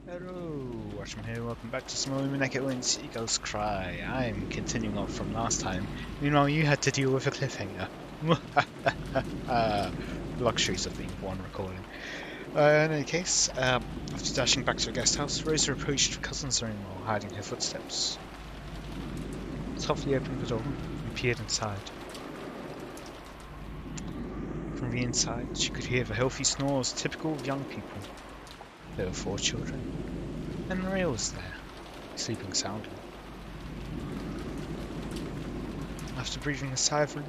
Hello, Watem here, welcome back to some more Umineko When Seagulls Cry. I'm continuing on from last time. Meanwhile, you had to deal with a cliffhanger. Luxuries of being born recording. In any case, after dashing back to her guest house, Rosa approached her cousins-in-law, hiding her footsteps. Softly opened the door and peered inside. From the inside, she could hear the healthy snores typical of young people. There were 4 children, and Maria was there, sleeping soundly. After breathing a sigh of relief,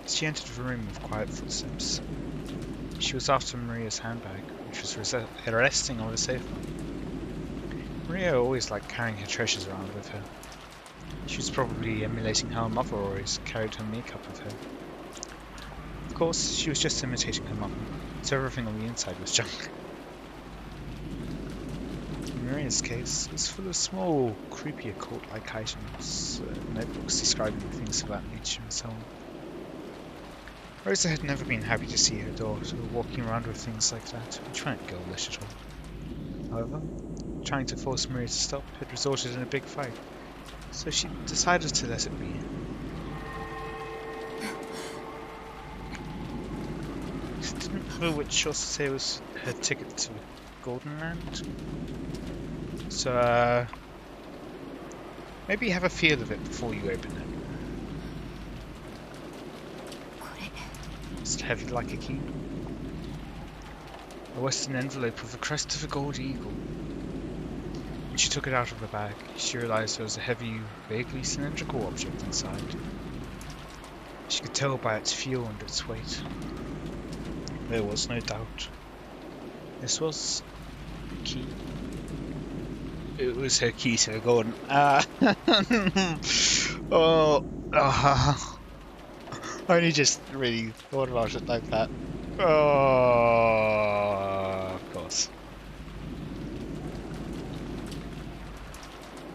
she entered the room with quiet footsteps. She was after Maria's handbag, which was resting on the sofa. Maria always liked carrying her treasures around with her. She was probably emulating how her mother always carried her makeup with her. Of course, she was just imitating her mother, so everything on the inside was junk. Maria's case was full of small, creepy occult-like items, notebooks describing things of that nature and so on. Rosa had never been happy to see her daughter walking around with things like that, which weren't girlish at all. However, trying to force Maria to stop had resulted in a big fight, so she decided to let it be. She didn't know which shore to say was her ticket to the Golden Land. So, maybe have a feel of it before you open it. It's heavy like a key. A western envelope with the crest of a gold eagle. When she took it out of the bag, she realized there was a heavy, vaguely cylindrical object inside. She could tell by its feel and its weight. There was no doubt. This was the key. It was her key to the garden. I only just really thought about it like that. Oh, of course.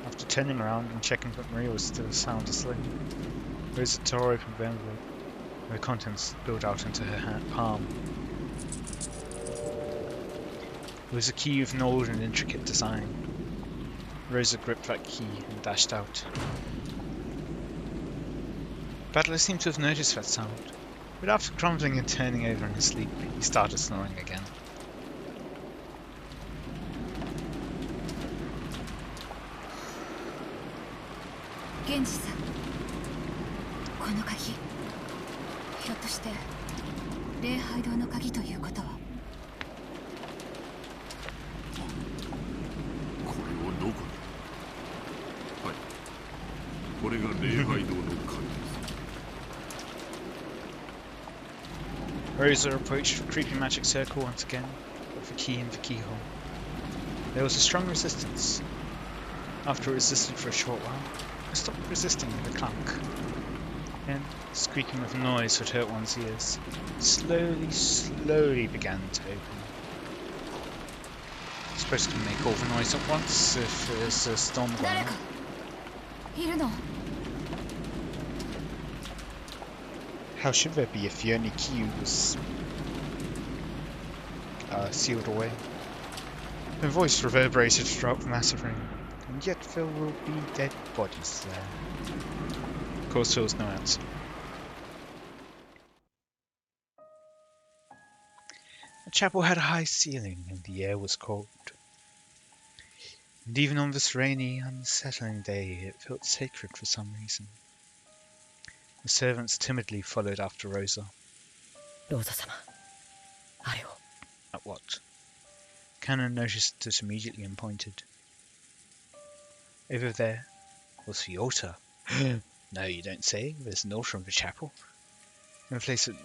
After turning around and checking that Maria was still sound asleep, Rosa tore open the envelope. The contents spilled out into her palm. It was a key with an old and intricate design. Rosa gripped that key and dashed out. Battler seemed to have noticed that sound, but after crumbling and turning over in his sleep, he started snoring again. Genji-san, この鍵、ひょっとして礼拝堂の鍵ということは。これをどこに。はい、これが礼拝堂の鍵です。Rosa approached the creepy magic circle once again, with the key in the keyhole. There was a strong resistance. After it resisted for a short while, it stopped resisting with a clunk. Then, squeaking with a noise that hurt one's ears, slowly began to open. It's supposed to make all the noise at once if there's a storm going on. いるの? How should there be if the only key was sealed away? The voice reverberated throughout the massive room, and yet there will be dead bodies there. Of course, there was no answer. The chapel had a high ceiling, and the air was cold. And even on this rainy, unsettling day, it felt sacred for some reason. The servants timidly followed after Rosa. Rosa-sama, あれを. At what? Canon noticed it immediately and pointed. Over there was the altar. No, you don't say. There's an altar in the chapel. In a place that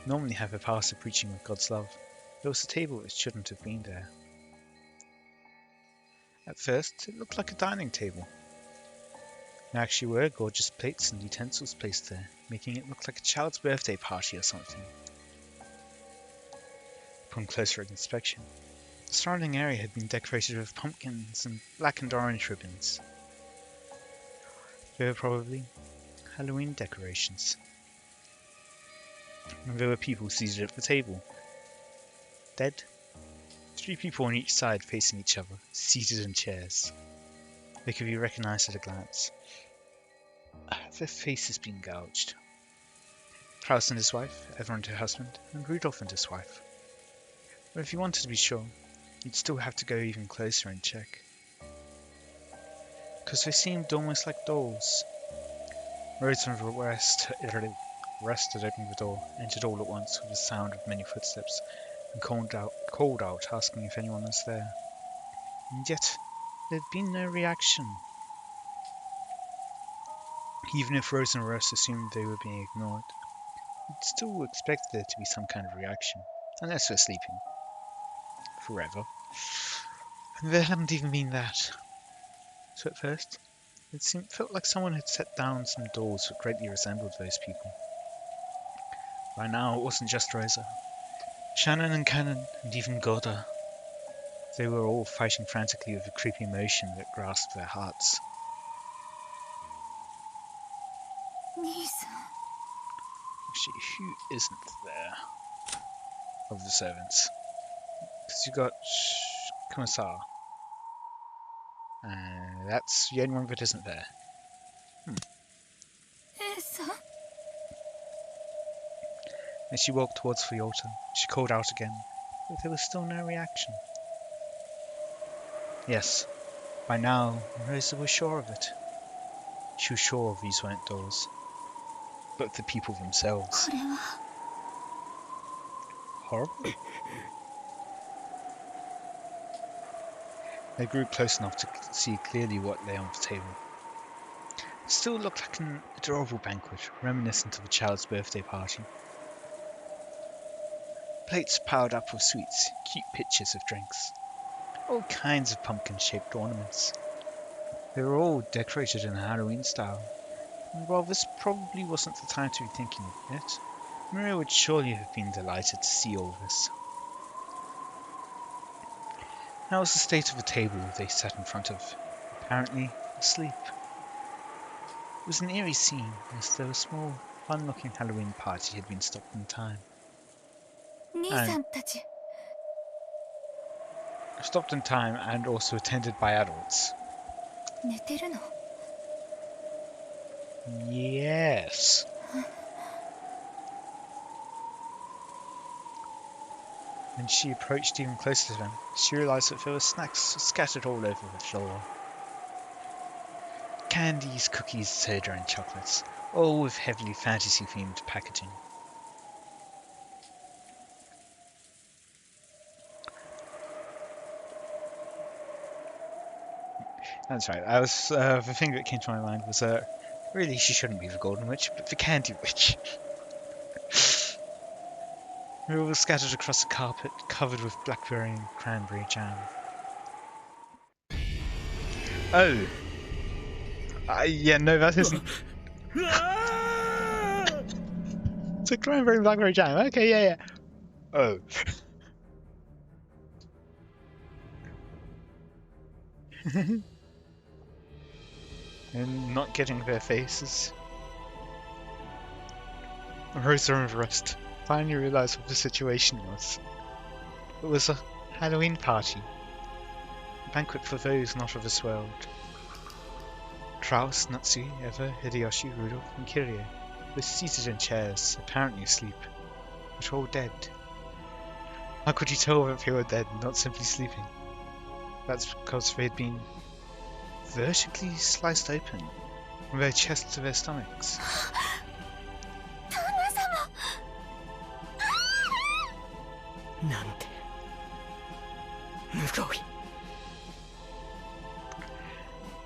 normally have a pastor preaching of God's love, there was a table that shouldn't have been there. At first, it looked like a dining table. There actually were gorgeous plates and utensils placed there, making it look like a child's birthday party or something. Upon closer inspection, the surrounding area had been decorated with pumpkins and black and orange ribbons. They were probably Halloween decorations. And there were people seated at the table. Dead, 3 people on each side facing each other, seated in chairs. They could be recognized at a glance. Their faces being gouged. Klaus and his wife, Ever and her husband, and Rudolph and his wife. But if you wanted to be sure, you'd still have to go even closer and check. Because they seemed almost like dolls. Rose and Rest had opened the door, entered all at once with the sound of many footsteps, and called out asking if anyone was there. And yet, there had been no reaction. Even if Rose and Rest assumed they were being ignored, you'd still expect there to be some kind of reaction, unless they're sleeping. Forever. And there hadn't even been that. So at first, felt like someone had set down some dolls that greatly resembled those people. By now, it wasn't just Rosa. Shannon and Cannon, and even Goda. They were all fighting frantically with a creepy emotion that grasped their hearts. Actually, who isn't there of the servants? Because you got Commissar. That's the only one that isn't there. As she walked towards the altar, she called out again, but there was still no reaction. Yes, by now, Rosa was sure of it. She was sure these weren't dolls, but the people themselves. Horrible? They grew close enough to see clearly what lay on the table. It still looked like an adorable banquet, reminiscent of a child's birthday party. Plates piled up with sweets, cute pitchers of drinks, all kinds of pumpkin-shaped ornaments. They were all decorated in a Halloween style, and while this probably wasn't the time to be thinking of it, Maria would surely have been delighted to see all this. That was the state of the table they sat in front of, apparently asleep. It was an eerie scene, as though a small, fun-looking Halloween party had been stopped in time. Stopped in time and also attended by adults. Yes. When she approached even closer to them, she realized that there were snacks scattered all over the floor. Candies, cookies, soda and chocolates, all with heavily fantasy-themed packaging. That's right. I was the thing that came to my mind was really she shouldn't be the Golden Witch, but the Candy Witch. They were all scattered across the carpet, covered with blackberry and cranberry jam. Oh. Yeah, no, that isn't. It's a cranberry and blackberry jam. Okay, yeah. Oh. And not getting their faces. Rosa and Rust finally realized what the situation was. It was a Halloween party. A banquet for those not of this world. Kraus, Natsu, Eva, Hideyoshi, Rudolph, and Kirie were seated in chairs, apparently asleep, but all dead. How could you tell that they were dead, not simply sleeping? That's because they had been vertically sliced open, from their chests to their stomachs.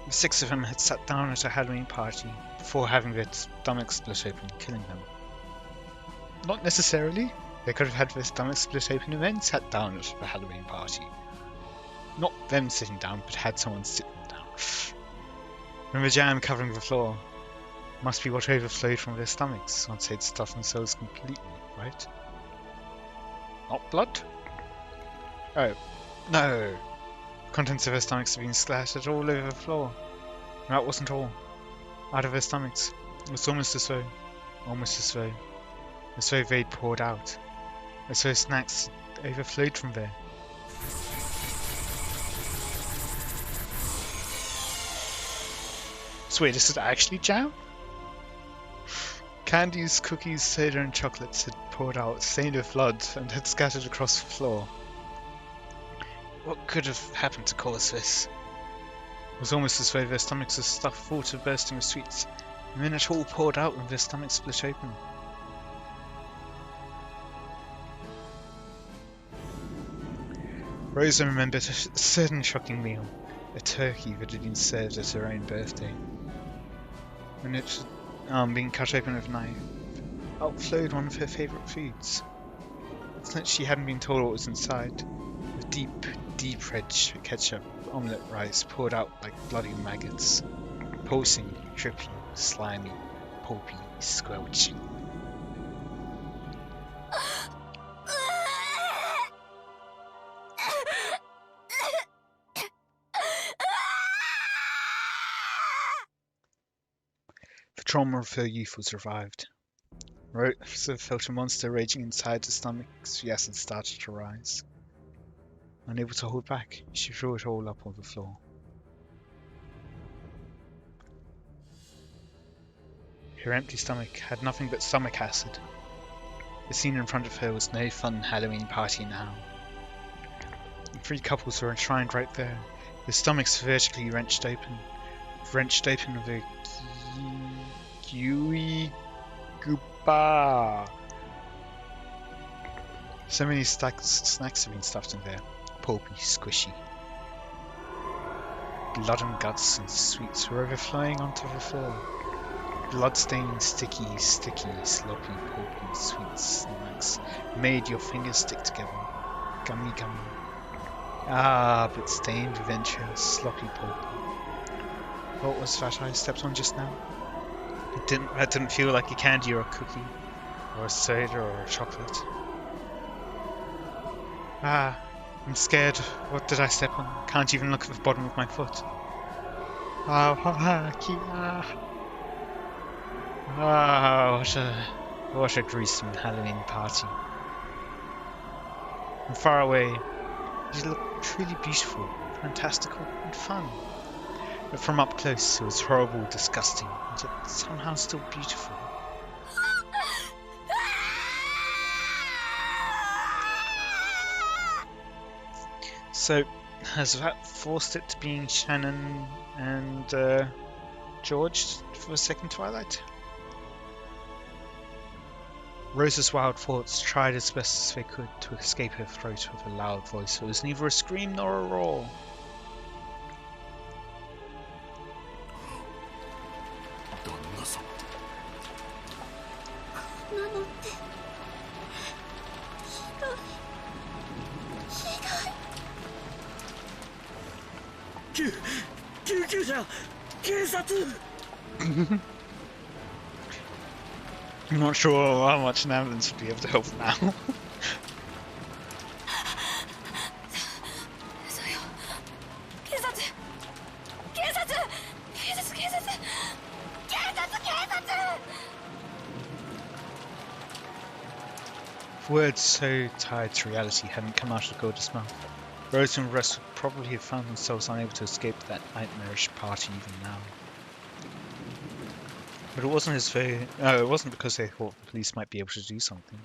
The 6 of them had sat down at a Halloween party before having their stomachs split open, killing them. Not necessarily. They could have had their stomachs split open and then sat down at the Halloween party. Not them sitting down, but had someone sit them down. And the jam covering the floor must be what overflowed from their stomachs once they'd stuffed themselves completely, right? Not blood? Oh, no. The contents of their stomachs had been splattered all over the floor. And that wasn't all. Out of their stomachs, it was almost as though they'd poured out. As though snacks overflowed from there. So wait, is it actually jam? Candies, cookies, soda and chocolates had poured out, stained with blood, and had scattered across the floor. What could have happened to cause this? It was almost as though their stomachs were stuffed full to bursting with sweets, and then it all poured out and their stomachs split open. Rosa remembered a certain shocking meal, a turkey that had been served at her own birthday. When it had been cut open with a knife, out flowed one of her favourite foods. Since she hadn't been told what was inside, the deep red ketchup omelette rice poured out like bloody maggots, pulsing, dripping, slimy, pulpy, squelching. The trauma of her youth was revived. Rosa felt a monster raging inside her stomach as the acid started to rise. Unable to hold back, she threw it all up on the floor. Her empty stomach had nothing but stomach acid. The scene in front of her was no fun Halloween party now. The 3 couples were enshrined right there, their stomachs vertically wrenched open with a gooey goopa. So many snacks have been stuffed in there, pulpy, squishy. Blood and guts and sweets were overflowing onto the floor. Blood-stained, sticky, sloppy, pulpy, sweet snacks made your fingers stick together. Gummy. Ah, but stained, venture, sloppy pulpy. What was that I stepped on just now? That didn't feel like a candy or a cookie, or a soda or a chocolate. Ah, I'm scared. What did I step on? Can't even look at the bottom of my foot. What a gruesome Halloween party. From far away, it looked truly beautiful, fantastical, and fun. But from up close, it was horrible, disgusting, and yet somehow still beautiful. So, has that forced it to being Shannon and George for the second Twilight? Rosa's wild thoughts tried as best as they could to escape her throat with a loud voice that was neither a scream nor a roar. I'm not sure how much an ambulance would be able to help now. Words so tied to reality hadn't come out of Gilda's mouth. Rose and the rest would probably have found themselves unable to escape that nightmarish party even now. But it wasn't as though it wasn't because they thought the police might be able to do something.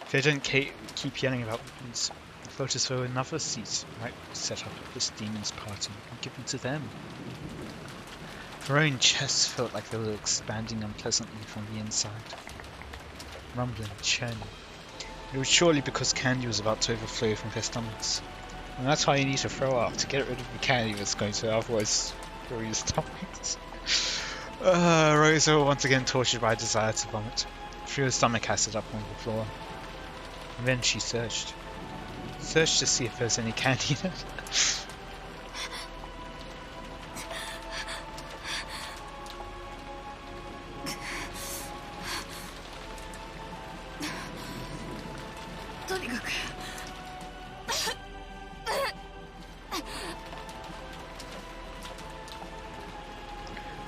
If they didn't keep yelling about the police, they felt as though another seat might be set up at this demon's party and given to them. Their own chests felt like they were expanding unpleasantly from the inside. Rumbling, churning. It was surely because candy was about to overflow from their stomachs. And that's why you need to throw up, to get rid of the candy that's going to otherwise fill your stomachs. Rosa, once again tortured by a desire to vomit, threw her stomach acid up on the floor. And then she searched. Searched to see if there's any candy in it.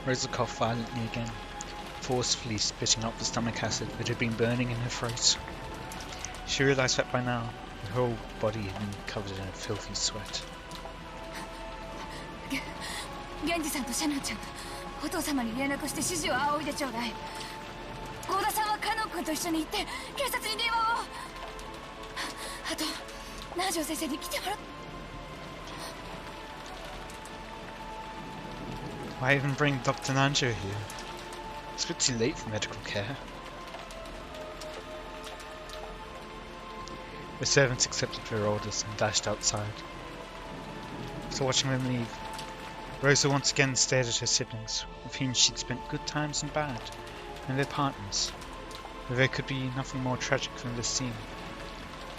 Rosa coughed violently again, forcefully spitting up the stomach acid that had been burning in her throat. She realized that by now, her whole body had been covered in a filthy sweat. お父様に連絡して指示を仰いでちょうだい。郷田さんはカノン君と一緒に行って警察に電話を。あと南條先生に来てもらっ。 Why even bring Dr. Nanjo here? It's a bit too late for medical care. The servants accepted their orders and dashed outside. After watching them leave, Rosa once again stared at her siblings, with whom she'd spent good times and bad, and their partners, though there could be nothing more tragic than this scene.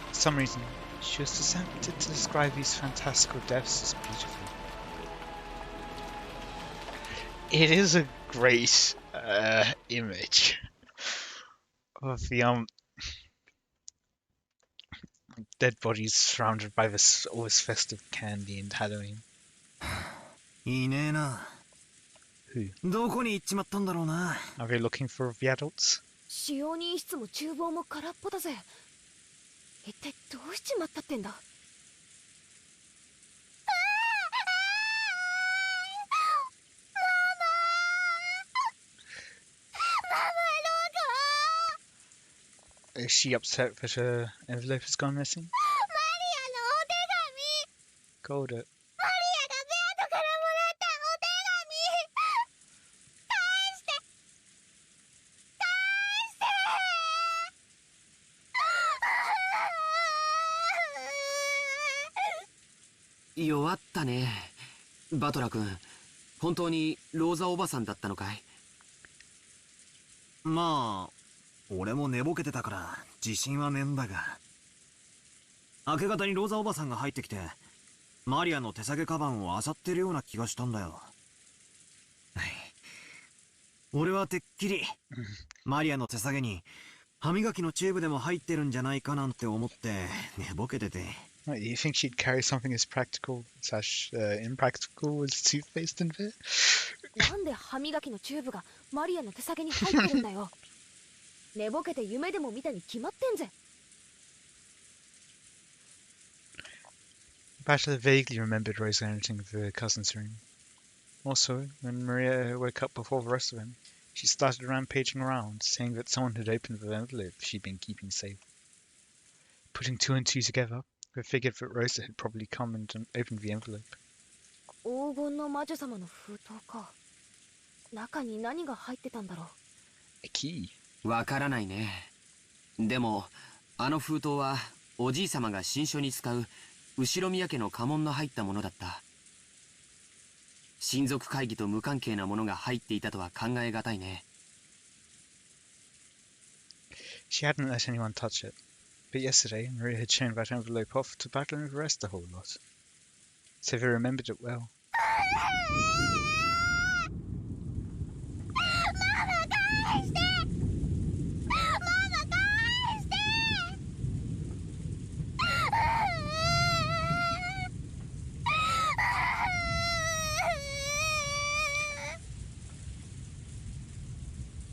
For some reason, she was tempted to describe these fantastical deaths as beautiful. It is a great image of the dead bodies surrounded by this always festive candy and Halloween. いねえな。 Who? どこに行っちまったんだろうな。 Are they looking for the adults? 使用人室も厨房も空っぽだぜ。一体どうしちまったってんだ。Is she upset that her envelope has gone missing? マリアのお手紙。 Got it. マリアがベアトからもらったお手紙。返して。返して。弱ったね。バトラ君、本当にローザおばさんだったのかい？まあ俺も寝ぼけてたから自信はねえんだが、明け方にローザおばさんが入ってきてマリアの手提げカバンを漁ってるような気がしたんだよ。俺はてっきりマリアの手提げに歯磨きのチューブでも入ってるんじゃないかなんて思って寝ぼけてて。 Wait, do you think she'd carry something as practical slash impractical as toothpaste in there? なんで歯磨きのチューブがマリアの手提げに入ってるんだよ。寝ぼけて夢でも見たに決まってんぜ。 Bachelor vaguely remembered Rosa entering the cousin's room. Also, when Maria woke up before the rest of them, she started rampaging around, saying that someone had opened the envelope she'd been keeping safe. Putting two and two together, they figured that Rosa had probably come and opened the envelope. 黄金の魔女様の封筒か。中に何が入ってたんだろう。 A key? わからないね。でもあの封筒はおじい様が新書に使う後宮家の家紋の入ったものだった。親族会議と無関係なものが入っていたとは考えがたいね。 She hadn't let anyone touch it, but yesterday Maria had shown that envelope off to Bachelor and the rest a whole lot. So they remembered it well.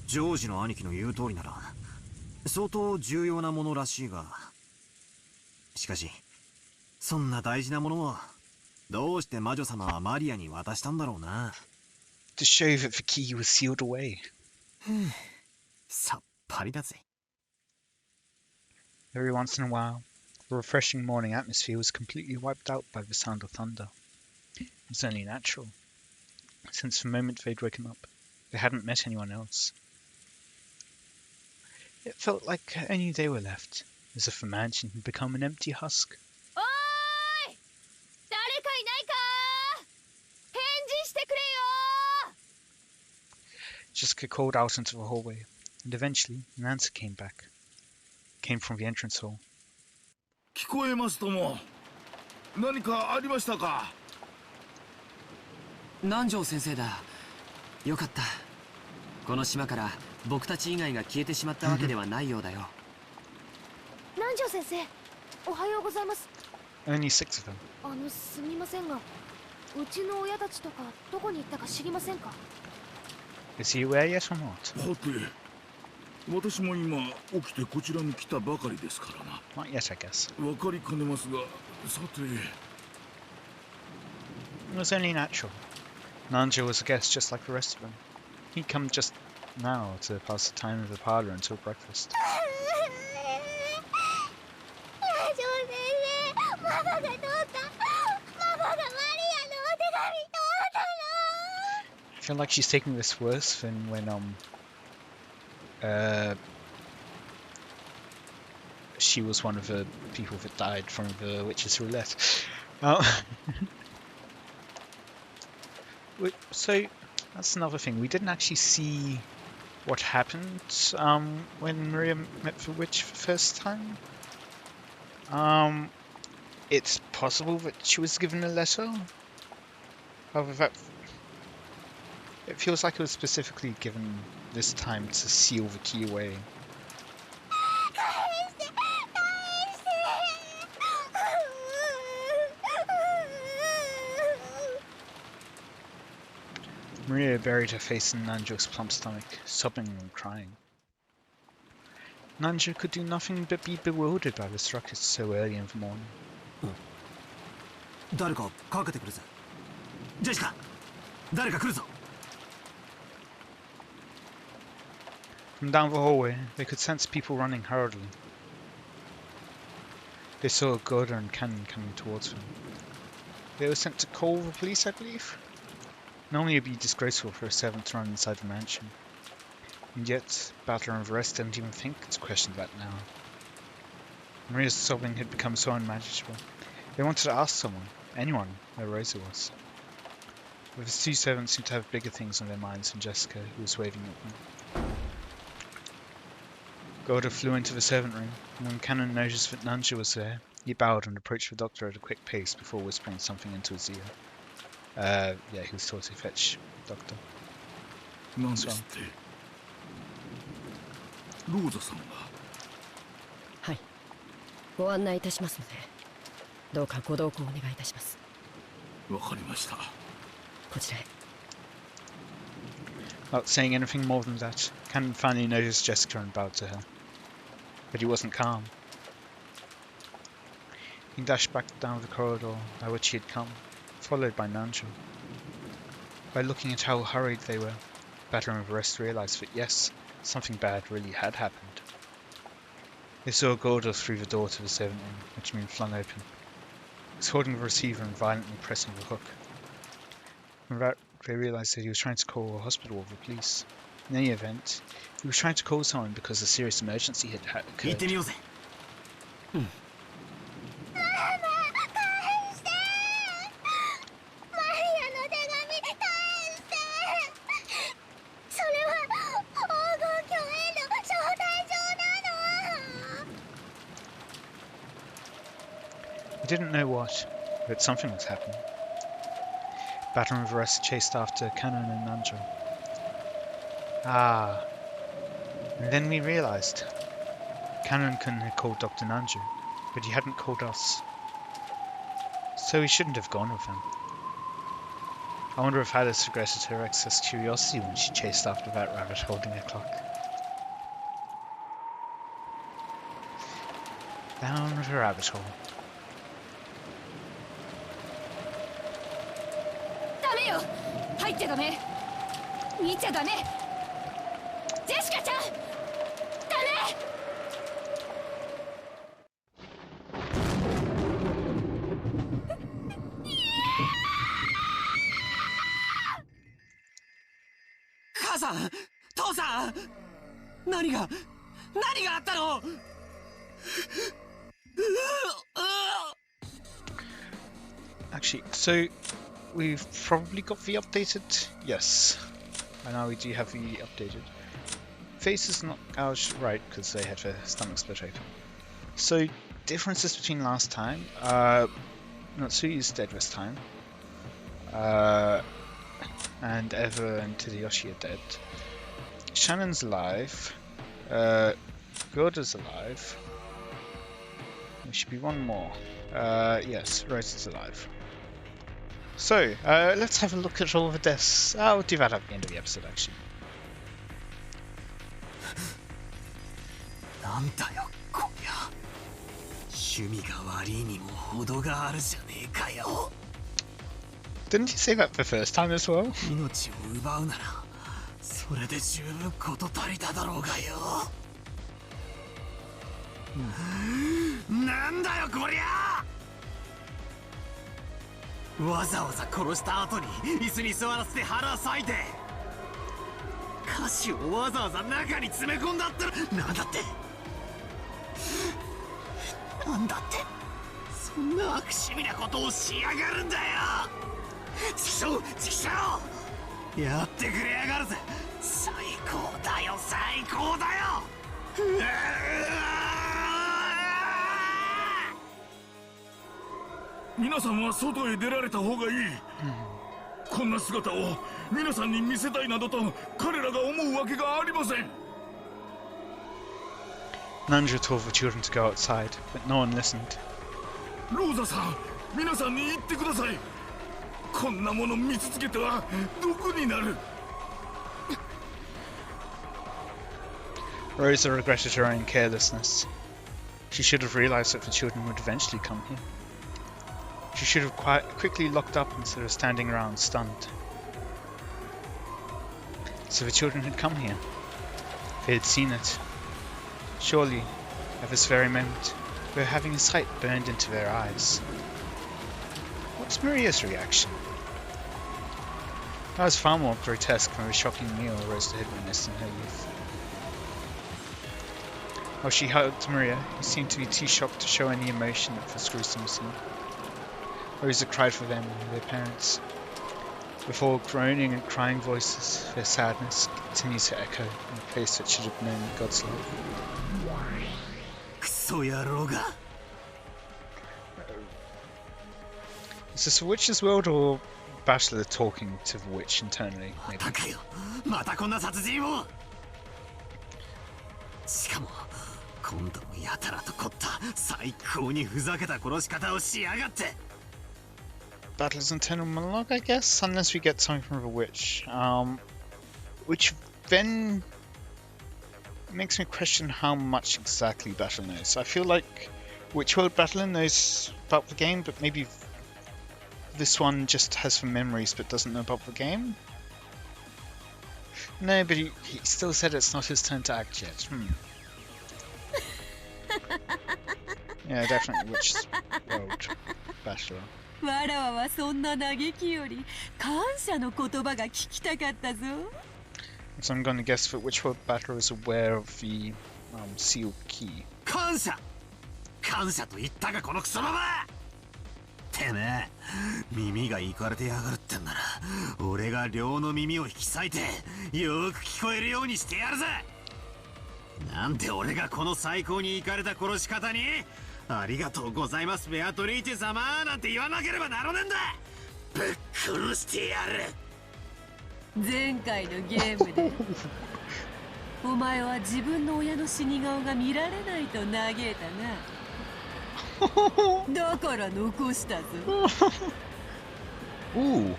ジョージの兄貴の言う通りなら相当重要なものらしいが、しかしそんな大事なものをどうして魔女様はマリアに渡したんだろうな。 To show that the key was sealed away. さっぱりだぜ。 Every once in a while, the refreshing morning atmosphere was completely wiped out by the sound of thunder. It was only natural, since the moment they'd woken up, they hadn't met anyone else. It felt like only they were left, as if the mansion had become an empty husk. おーい、誰かいないか。返事してくれよ。 Jessica called out into the hallway, and eventually an answer came back. It came from the entrance hall. 聞こえますとも。何かありましたか？南條先生だ。よかった。この島から僕たち以外が消えてしまったわけではないようだよ。南條先生、おはようございます。 Only 6 of them. すみませんが、うちの親たちとかどこに行ったか知りませんか？ Is he aware yet or not? はて、私も今起きてこちらに来たばかりですからな。 Not yet, I guess. わかりかねますが、さて。 It was only natural. Nanja was a guest just like the rest of them. He'd come just now to pass the time in the parlour until breakfast. I feel like she's taking this worse than when she was one of the people that died from the witch's roulette. So that's another thing. We didn't actually see what happened when Maria met the witch for the first time. It's possible that she was given a letter. However, that it feels like it was specifically given this time to seal the key away. Maria buried her face in Nanjo's plump stomach, sobbing and crying. Nanjo could do nothing but be bewildered by this ruckus so early in the morning. 誰かかけてくるぜ。ジェシカ、誰か来るぞ。 From down the hallway, they could sense people running hurriedly. They saw Gorda and Cannon coming towards them. They were sent to call the police, I believe? Normally it would be disgraceful for a servant to run inside the mansion. And yet, Battler and the rest didn't even think to question that now. Maria's sobbing had become so unmanageable. They wanted to ask someone, anyone, where Rosa was. But the two servants seemed to have bigger things on their minds than Jessica, who was waving at them. Gorda flew into the servant room, and when Cannon noticed that Nanja was there, he bowed and approached the doctor at a quick pace before whispering something into his ear. Yeah, he was told to fetch Doctor. 何ですってローザさんがはい、ご案内いたしますので、どうかご同行お願いいたします。わかりました。こちらへ。 Without saying anything more than that, Cannon finally noticed Jessica and bowed to her. But he wasn't calm. He dashed back down the corridor by which he had come, followed by Nanjo. By looking at how hurried they were, Battler and the rest realized that yes, something bad really had happened. They saw Gordo through the door to the servant room, which had been flung open. He was holding the receiver and violently pressing the hook. From that, they realized that he was trying to call a hospital or the police. In any event, he was trying to call someone because a serious emergency had occurred. それは黄金鏡への招待状なの。 He didn't know what, but something was happening. Battler and the rest chased after Cannon and Nanjo. Ah, and then we realized. Cannon-kun had called Dr. Nanjo, but he hadn't called us. So we shouldn't have gone with him. I wonder if Alice regretted her excess curiosity when she chased after that rabbit holding a clock. Down the rabbit hole. ダメよ、入っちゃダメ、見ちゃダメ、ジェシカちゃん、ダメ。 母さん、父さん、何があったの？ Actually, so we've probably got the updated. Yes, and now we do have the updated. Face is not ours, right? Because they had their stomach split open. So differences between last time. Natsui's dead this time. And Eva and Tadayoshi are dead. Shannon's alive. Gorda's alive. There should be one more. Yes, Rosa's alive. So, let's have a look at all the deaths. I'll do that at the end of the episode, actually. なんだよこりゃ。趣味が悪いにも程があるじゃねえかよ。Didn't you say that the first time as well? 命を奪うならそれで十分事足りただろうがよ。なんだよこりゃ。わざわざ殺した後に椅子に座らせて腹裂いて歌詞をわざわざ中に詰め込んだったらなんだってそんな悪趣味なことをしやがるんだよ。チキショウチキショウやってくれやがるぜ。最高だよ最高だよ。皆さんは外へ出られた方がいい、こんな姿を皆さんに見せたいなどと彼らが思うわけがありません。 Nanja told the children to go outside, but no one listened. ローザさん、皆さんに言ってください。こんなもの見続けては毒になる。 Rosa regretted her own carelessness. She should have realized that the children would eventually come here. She should have quickly locked up instead of standing around stunned. So the children had come here. They had seen it. Surely, at this very moment, they were having a sight burned into their eyes. What's Maria's reaction? That was far more grotesque than the shocking meal Rosa had witnessed in her youth. While she hugged Maria, who seemed to be too shocked to show any emotion at this gruesome scene. Rosa cried for them and their parents. With all groaning and crying voices, their sadness continued to echo in a place that should have known God's love. クソ野郎が。 Is this a witch's world or Bachelor talking to the witch internally? またかよ。またこんな殺人を。しかも今度もやたらと凝った最高にふざけた殺し方をしやがって。 Battler's internal monologue, I guess, unless we get something from the witch. Which then makes me question how much exactly Battler knows. I feel like Witch World Battler knows about the game, but maybe this one just has some memories but doesn't know about the game? No, but he still said it's not his turn to act yet. Yeah, definitely Witch World Battler. わらわはそんな嘆きより感謝の言葉が聞きたかったぞ。 So I'm going to guess that Witch World Battler is aware of the sealed key. 感謝と言ったがこのクソババア。てめえ耳がいかれてやがるってんなら俺が両の耳を引き裂いてよく聞こえるようにしてやるぜ。なんで俺がこの最高にいかれた殺し方にありがとうございますベアトリーチェ様なんて言わなければならねえんだ。ぶっ殺してやる。前回のゲームでお前は自分の親の死に顔が見られないと嘆いたな。だから残したぞ。Ooh.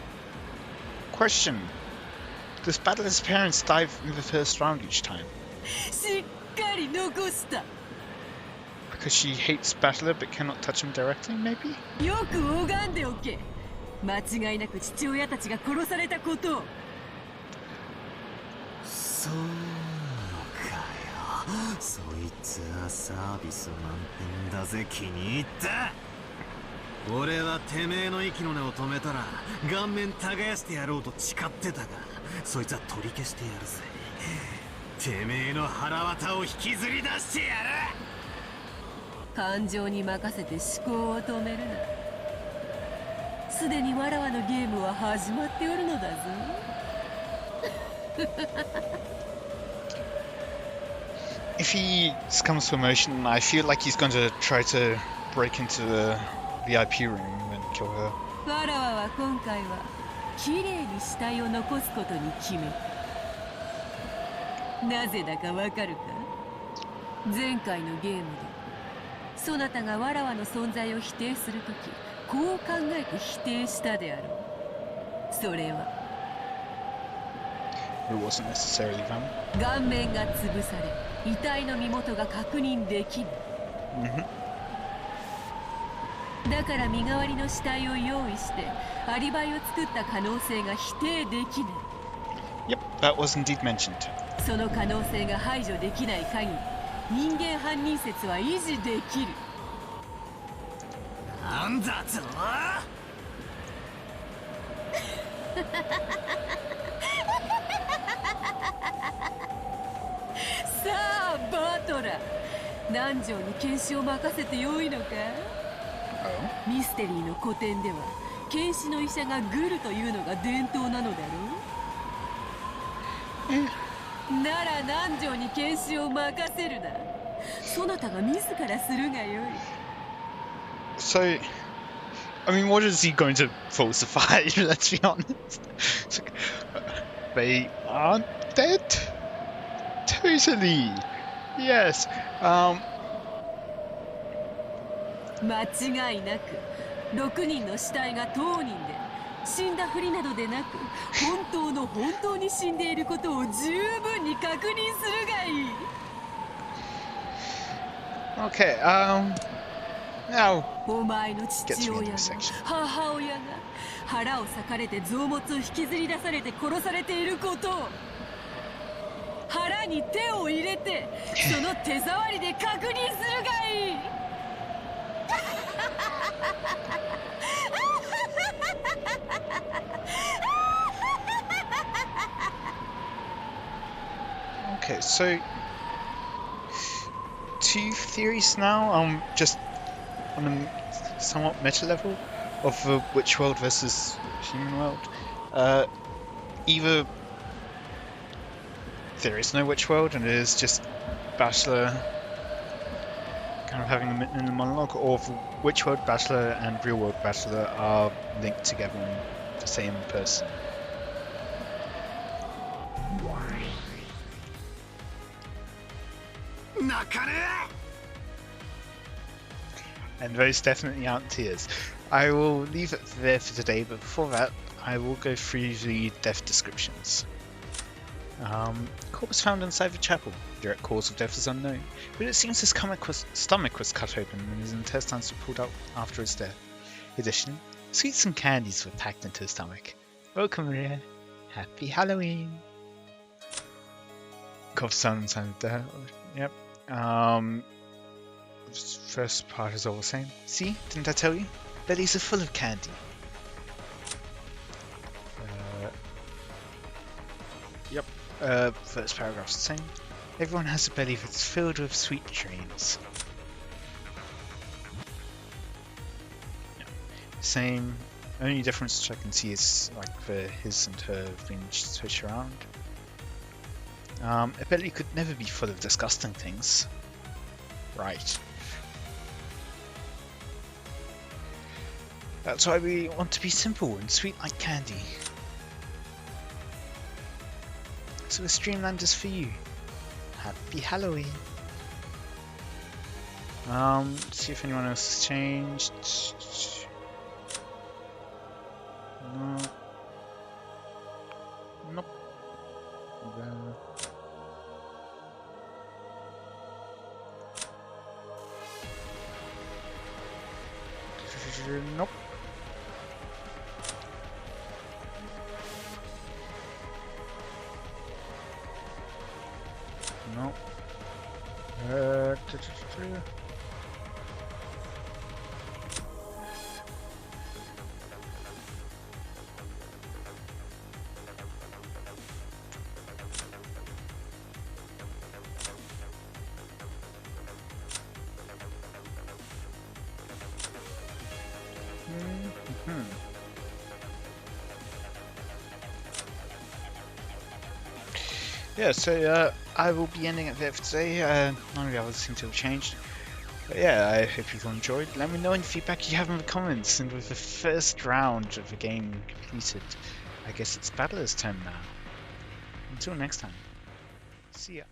Question. Does Battler's parents die in the first round each time? しっかり残した。 Because she hates Battler but cannot touch him directly, maybe? よく拝んでおけ。間違いなく父親たちが殺されたことを。そうかよ。そいつはサービス満点だぜ。気に入った。俺はてめえの息の根を止めたら顔面耕してやろうと誓ってたが、そいつは取り消してやるぜ。てめえの腹渡を引きずり出してやる。感情に任せて思考を止めるな。すでにわらわのゲームは始まっておるのだぞ。If he succumbs to emotion, I feel like he's going to try to break into the VIP room and kill her. わらわは今回は綺麗に死体を残すことに決めた。なぜだかわかるか。前回のゲームでそなたがわらわの存在を否定するとき、こう考えて否定したであろう。それは It wasn't necessarily them. 顔面が潰され遺体の身元が確認できぬ。だから身代わりの死体を用意してアリバイを作った可能性が否定できない。 Yep, that was indeed mentioned. その可能性が排除できない限り人間犯人説は維持できる。なんだと？さあバトラー、南條に検視を任せてよいのか。ミステリーの古典では検視の医者がグルというのが伝統なのだろう。なら南條に検視を任せるな。そなたが自らするがよい。 So, I mean, what is he going to falsify? Let's be honest. It's like, they aren't dead? Totally. Yes. 間違いなく6人の死体が当人で死んだふりなどでなく本当に死んでいることを十分に確認するがいい。 Okay, now お前の父親が母親が腹を裂かれて臓物を引きずり出されて殺されていることを腹に手を入れてその手触りで確認するがいい。 Okay, so 2 theories now, just on a somewhat meta level of the witch world versus human world. Either there is no witch world and it is just Bachelor kind of having a inner monologue, or the witch world Bachelor and real world Bachelor are linked together in the same person. And those definitely aren't tears. I will leave it there for today, but before that, I will go through the death descriptions. Corpse found inside the chapel. Direct cause of death is unknown, but it seems his stomach was cut open and his intestines were pulled out after his death. Additionally, sweets and candies were packed into his stomach. Welcome, Maria. Happy Halloween. Corpse found inside the death. Yep. First part is all the same. See, didn't I tell you? Bellies are full of candy. Yep. First paragraph's the same. Everyone has a belly that's filled with sweet dreams. Yep. Same. Only difference which I can see is like the his and her being switched around. A belly could never be full of disgusting things. Right. That's why we want to be simple and sweet like candy. So the Streamland is for you. Happy Halloween. See if anyone else has changed. No. Nope. Nope. Nope. Yeah, so I will be ending it there for today. None of the others seem to have changed. But yeah, I hope you've all enjoyed. Let me know any feedback you have in the comments. And with the first round of the game completed, I guess it's Battler's turn now. Until next time, see ya.